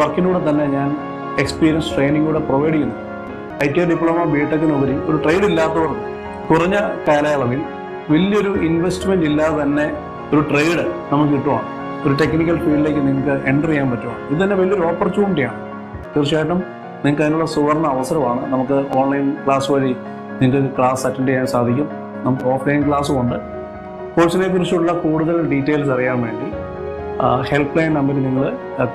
വർക്കിനൂടെ തന്നെ ഞാൻ experience training കൂടെ പ്രൊവൈഡ് ചെയ്യുന്നു. IT ഡിപ്ലോമ ബിടെക്കിനുപരി ഒരു ട്രേഡ് ഇല്ലാത്തവർക്ക് കുറഞ്ഞ കാലയളവിൽ വലിയൊരു ഇൻവെസ്റ്റ്മെന്റ് ഇല്ലാതെ തന്നെ ഒരു ട്രേഡ് നമുക്ക് കിട്ടുവാണ്. ഒരു ടെക്നിക്കൽ ഫീൽഡിലേക്ക് നിങ്ങൾക്ക് എൻ്റർ ചെയ്യാൻ പറ്റുവാണ്. ഇത് തന്നെ വലിയൊരു ഓപ്പർച്യൂണിറ്റിയാണ്. തീർച്ചയായിട്ടും നിങ്ങൾക്ക് അതിനുള്ള സുവർണ്ണ അവസരമാണ്. നമുക്ക് ഓൺലൈൻ ക്ലാസ് വഴി നിങ്ങൾക്ക് ക്ലാസ് അറ്റൻഡ് ചെയ്യാൻ സാധിക്കും. നമുക്ക് ഓഫ്ലൈൻ ക്ലാസ്സും ഉണ്ട്. കോഴ്സിനെ കുറിച്ചുള്ള കൂടുതൽ ഡീറ്റെയിൽസ് അറിയാൻ വേണ്ടി ഹെൽപ്പ് ലൈൻ നമ്പറിൽ നിങ്ങൾ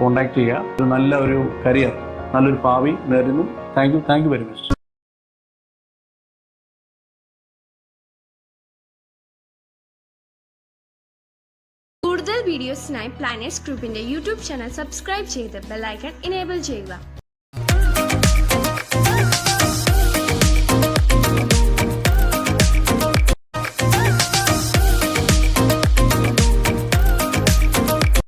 കോൺടാക്ട് ചെയ്യുക. ഒരു നല്ലൊരു കരിയർ, നല്ലൊരു ഭാവി നേരുന്നു. Thank you very much. കൂടുതൽ വീഡിയോസിനായി പ്ലാനറ്റ്സ് ഗ്രൂപ്പിന്റെ യൂട്യൂബ് ചാനൽ സബ്സ്ക്രൈബ് ചെയ്ത് ബെൽ ഐക്കൺ എനേബിൾ ചെയ്യുക.